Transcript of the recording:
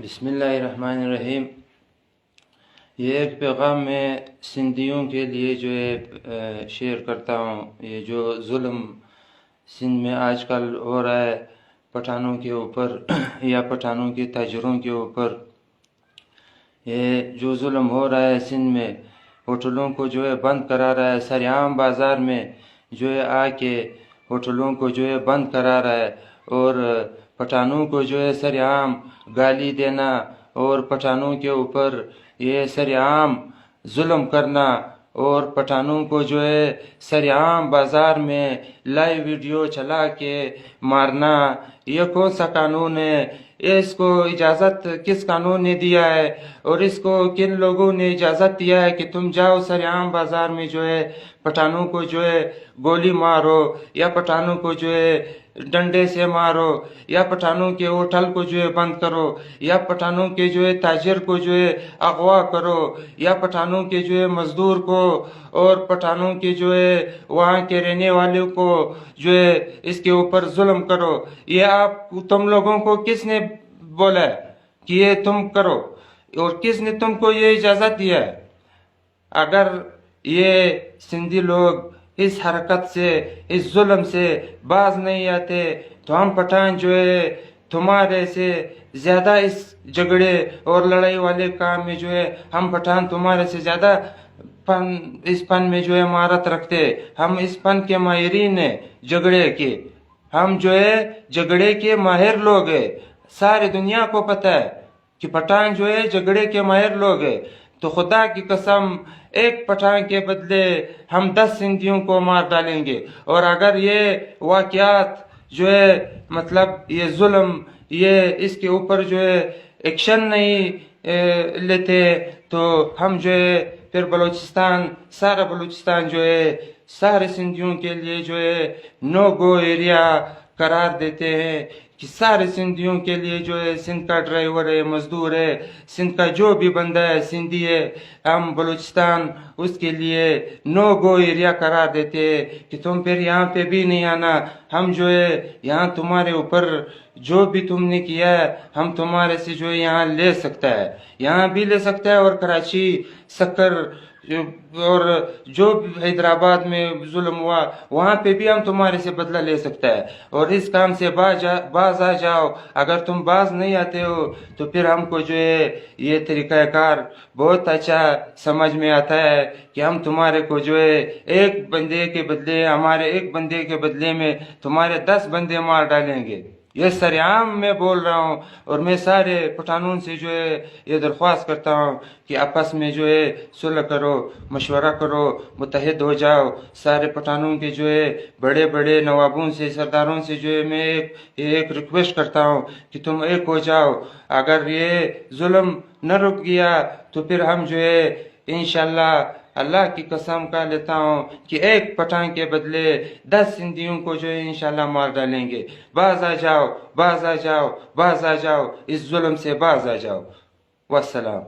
بسم اللہ الرحمن الرحیم۔ یہ ایک پیغام میں سندھیوں کے لیے جو ہے شیئر کرتا ہوں۔ یہ جو ظلم سندھ میں آج کل ہو رہا ہے پٹھانوں کے اوپر یا پٹھانوں کے تاجروں کے اوپر، یہ جو ظلم ہو رہا ہے سندھ میں، ہوٹلوں کو جو ہے بند کرا رہا ہے، سریعام بازار میں جو ہے آ کے ہوٹلوں کو جو ہے بند کرا رہا ہے، اور پٹھانوں کو جو ہے سریعام گالی دینا اور پٹھانوں کے اوپر یہ سریعام ظلم کرنا، اور پٹھانوں کو جو ہے سریعام بازار میں لائیو ویڈیو چلا کے مارنا، یہ کون سا قانون ہے؟ اس کو اجازت کس قانون نے دیا ہے؟ اور اس کو کن لوگوں نے اجازت دیا ہے کہ تم جاؤ سریعام بازار میں جو ہے پٹھانوں کو جو ہے گولی مارو، یا پٹھانوں کو جو ہے ڈنڈے سے مارو، یا پٹھانوں کے ہوٹل کو جو ہے بند کرو، یا پٹھانوں کے جو ہے تاجر کو جو ہے اغوا کرو، یا پٹھانوں کے جو ہے مزدور کو اور پٹھانوں کے جو ہے وہاں کے رہنے والوں کو جو ہے اس کے اوپر ظلم کرو؟ یہ تم لوگوں کو کس نے بولا ہے کہ یہ تم کرو، اور کس نے تم کو یہ اجازت دیا ہے؟ اگر یہ سندھی لوگ اس حرکت سے، اس ظلم سے باز نہیں آتے تو ہم پٹھان جو ہے تمہارے سے زیادہ اس جھگڑے اور لڑائی والے کام میں جو ہے ہم پٹھان تمہارے سے زیادہ اس فن میں جو ہے مہارت رکھتے۔ ہم اس فن کے ماہرین ہیں جھگڑے کے، ہم جو ہے جھگڑے کے ماہر لوگ ہیں۔ ساری دنیا کو پتہ ہے کہ پٹھان جو ہے جھگڑے کے ماہر لوگ ہیں۔ تو خدا کی قسم ایک پٹھان کے بدلے ہم 10 سندھیوں کو مار ڈالیں گے، اور اگر یہ واقعات جو ہے مطلب یہ ظلم، یہ اس کے اوپر جو ہے ایکشن نہیں لیتے تو ہم جو ہے پھر بلوچستان، سارا بلوچستان جو ہے سارے سندھیوں کے لیے جو ہے نو گو ایریا قرار دیتے ہیں، کہ سارے سندھیوں کے لیے جو ہے سندھ کا ڈرائیور ہے، مزدور ہے، سندھ کا جو بھی بندہ ہے سندھی ہے، ہم بلوچستان اس کے لیے نو گو ایریا قرار دیتے ہیں کہ تم پھر یہاں پہ بھی نہیں آنا۔ ہم جو ہے یہاں تمہارے اوپر جو بھی تم نے کیا ہے ہم تمہارے سے جو ہے یہاں لے سکتا ہے، یہاں بھی لے سکتا ہے، اور کراچی، سکر اور جو حیدرآباد میں ظلم ہوا وہاں پہ بھی ہم تمہارے سے بدلہ لے سکتا ہے، اور اس کام سے باز آ جاؤ۔ اگر تم باز نہیں آتے ہو تو پھر ہم کو جو ہے یہ طریقہ کار بہت اچھا سمجھ میں آتا ہے کہ ہم تمہارے کو جو ہے ایک بندے کے بدلے، ہمارے ایک بندے کے بدلے میں تمہارے 10 بندے مار ڈالیں گے۔ یہ سریعام میں بول رہا ہوں، اور میں سارے پٹھانوں سے جو ہے یہ درخواست کرتا ہوں کہ آپس میں جو ہے صلح کرو، مشورہ کرو، متحد ہو جاؤ۔ سارے پٹھانوں کے جو ہے بڑے بڑے نوابوں سے، سرداروں سے جو ہے میں ایک ریکویسٹ کرتا ہوں کہ تم ایک ہو جاؤ۔ اگر یہ ظلم نہ رک گیا تو پھر ہم جو ہے انشاءاللہ اللہ کی قسم کا لیتا ہوں کہ ایک پٹھان کے بدلے 10 سندھیوں کو جو ہے انشاءاللہ مار ڈالیں گے۔ باز آ جاؤ، باز آ جاؤ، باز آ جاؤ، اس ظلم سے باز آ جاؤ۔ والسلام۔